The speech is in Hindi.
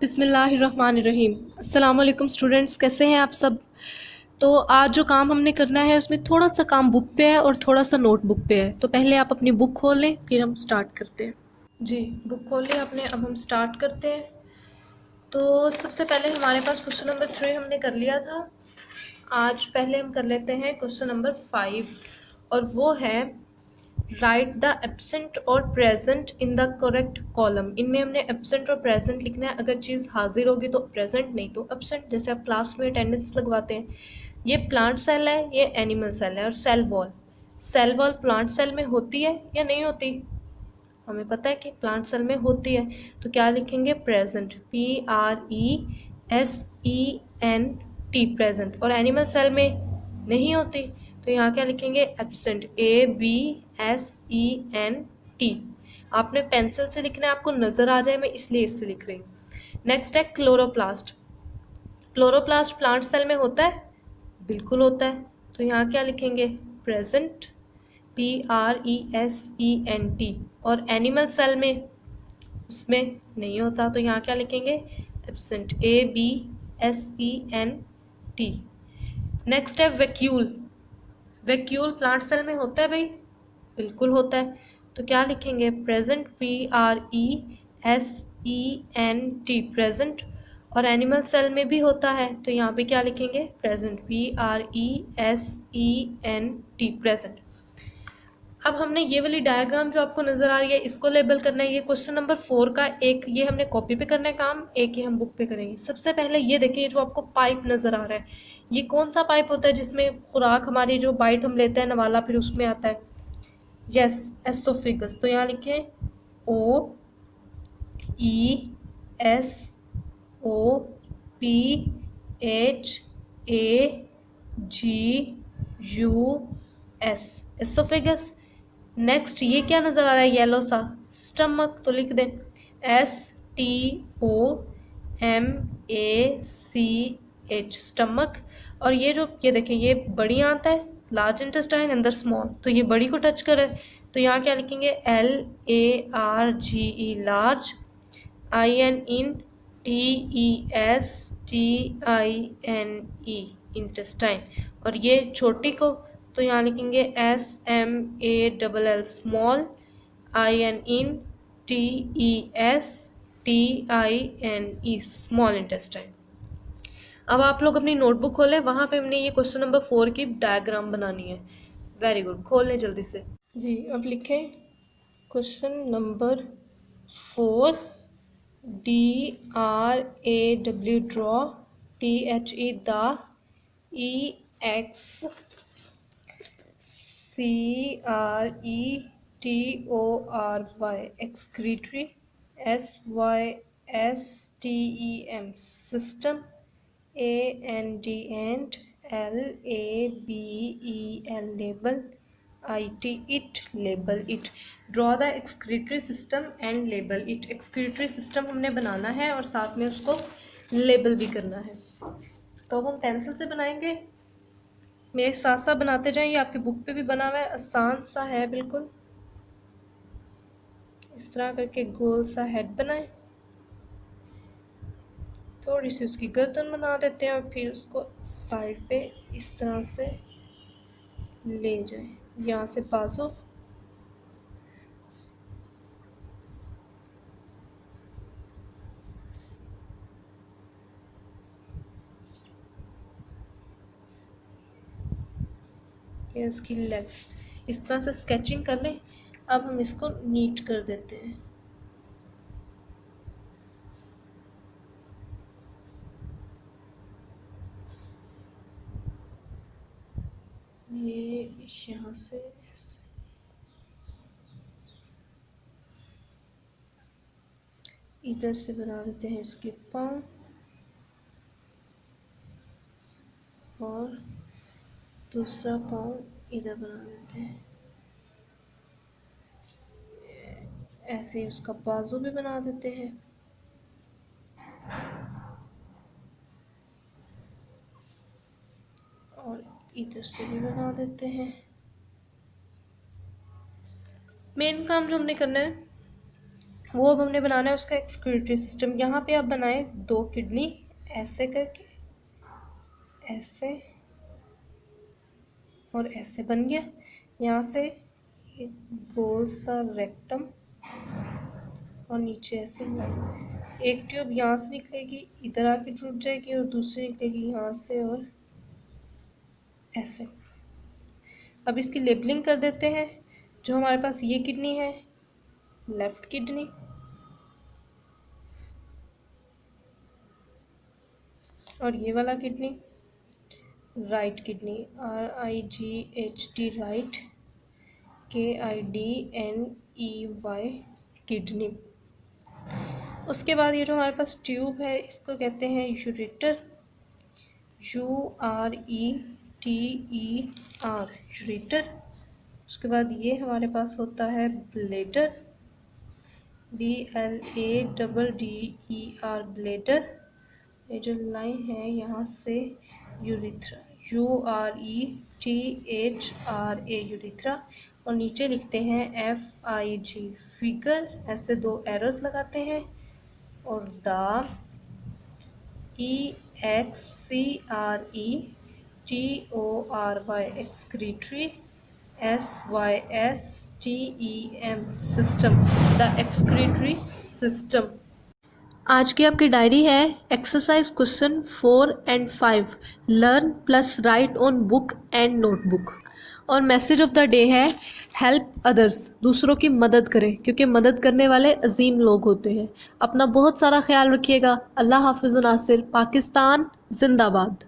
बिस्मिल्लाहिर्रहमानिर्रहीम। अस्सलाम वालेकुम स्टूडेंट्स, कैसे हैं आप सब। तो आज जो काम हमने करना है उसमें थोड़ा सा काम बुक पे है और थोड़ा सा नोटबुक पे है। तो पहले आप अपनी बुक खोल लें, फिर हम स्टार्ट करते हैं। जी, बुक खोल लें आपने। अब हम स्टार्ट करते हैं। तो सबसे पहले हमारे पास क्वेश्चन नंबर 3 हमने कर लिया था। आज पहले हम कर लेते हैं क्वेश्चन नंबर 5, और वो है राइट द एब्सेंट और present in the correct column. इनमें हमने एब्सेंट और प्रेजेंट लिखना है। अगर चीज़ हाजिर होगी तो प्रेजेंट, नहीं तो एब्सेंट। जैसे आप क्लास में अटेंडेंस लगवाते हैं। ये प्लांट सेल है, ये एनिमल सेल है। और सेल वॉल प्लांट सेल में होती है या नहीं होती? हमें पता है कि प्लांट सेल में होती है। तो क्या लिखेंगे? Present, PRESENT, present. और एनिमल सेल में नहीं होती, तो यहाँ क्या लिखेंगे? Absent, ABSENT। आपने पेंसिल से लिखना है, आपको नज़र आ जाए, मैं इसलिए इससे लिख रही हूँ। नेक्स्ट है क्लोरोप्लास्ट। क्लोरोप्लास्ट प्लांट सेल में होता है? बिल्कुल होता है। तो यहाँ क्या लिखेंगे? Present, PRESENT। और एनिमल सेल में उसमें नहीं होता, तो यहाँ क्या लिखेंगे? Absent, ABSENT। नेक्स्ट है वैक्यूल। वैक्यूल प्लांट सेल में होता है भाई? बिल्कुल होता है। तो क्या लिखेंगे? Present, PRESENT, present. और एनिमल सेल में भी होता है, तो यहाँ पे क्या लिखेंगे? Present, PRESENT, present. अब हमने ये वाली डायग्राम जो आपको नज़र आ रही है, इसको लेबल करना है। ये क्वेश्चन नंबर 4 का एक ये हमने कॉपी पे करना है काम, एक ये हम बुक पे करेंगे। सबसे पहले ये देखिए, जो आपको पाइप नज़र आ रहा है, ये कौन सा पाइप होता है जिसमें खुराक हमारी जो बाइट हम लेते हैं नवाला, फिर उसमें आता है? Yes, oesophagus. तो यहाँ लिखें OESOPHAGUS, एसोफिगस। नेक्स्ट ये क्या नज़र आ रहा है येलो सा? स्टमक। तो लिख दें STOMACH, स्टमक। और ये जो ये देखें, ये बड़ी आंत है, लार्ज इंटेस्टाइन, अंदर स्मॉल, तो ये बड़ी को टच करे। तो यहाँ क्या लिखेंगे? LARGE, large. INTESTINE, intestine. और ये छोटी को, तो यहाँ लिखेंगे SMALL, small. INTESTINE, small intestine. अब आप लोग अपनी नोटबुक खोलें, वहाँ पे हमने ये क्वेश्चन नंबर 4 की डायग्राम बनानी है। वेरी गुड, खोल लें जल्दी से। जी, अब लिखें question number 4, DRAW, THE, the, EXCRETORY, excretory, SYSTEM, system, AND, LABEL, label, it, label it। Draw the excretory system and label it. Excretory system हमने बनाना है और साथ में उसको लेबल भी करना है। तो हम पेंसिल से बनाएंगे, मेरे साथ साथ बनाते जाएं। ये आपकी बुक पे भी बना हुआ है, आसान सा है बिल्कुल। इस तरह करके गोल सा हेड बनाएं, थोड़ी सी उसकी गर्दन बना देते हैं और फिर उसको साइड पे इस तरह से ले जाएं। यहाँ से बाजू, ये उसकी लेग्स, इस तरह से स्केचिंग कर लें। अब हम इसको नीट कर देते हैं। ये यहाँ से ऐसे, इधर से बना देते हैं इसके पाँव, और दूसरा पाँव इधर बना देते हैं। ऐसे ही उसका बाजू भी बना देते हैं। और इधर से भी बना देते हैं। मेन काम जो हमने करना है, वो अब हमने बनाना है उसका एक्सक्रीटरी सिस्टम। यहाँ पे आप बनाएं 2 किडनी ऐसे करके, ऐसे और ऐसे बन गया। यहाँ से एक गोल सा रेक्टम और नीचे ऐसे लाइन। एक ट्यूब यहाँ से निकलेगी, इधर आके जुड़ जाएगी, और दूसरी निकलेगी यहाँ से और ऐसे। अब इसकी लेबलिंग कर देते हैं। जो हमारे पास ये किडनी है, लेफ्ट किडनी, और ये वाला kidney right kidney, RIGHT right, KIDNEY kidney. उसके बाद ये जो हमारे पास ट्यूब है इसको कहते हैं यूरेटर, URETER यूरेटर। उसके बाद ये हमारे पास होता है ब्लेडर, BLADDER ब्लेडर। ये जो लाइन है यहाँ से यूरिथ्रा, URETHRA यूरिथ्रा, और नीचे लिखते हैं FIG फिगर, ऐसे 2 एरोस लगाते हैं, और the EXCRETORY excretory, SYSTEM system, the excretory system. आज की आपकी डायरी है exercise question 4 and 5, learn plus right on book and notebook. और मैसेज ऑफ द डे है हेल्प अदर्स, दूसरों की मदद करें क्योंकि मदद करने वाले अजीम लोग होते हैं। अपना बहुत सारा ख्याल रखिएगा। अल्लाह हाफिज़ नासिर, पाकिस्तान जिंदाबाद।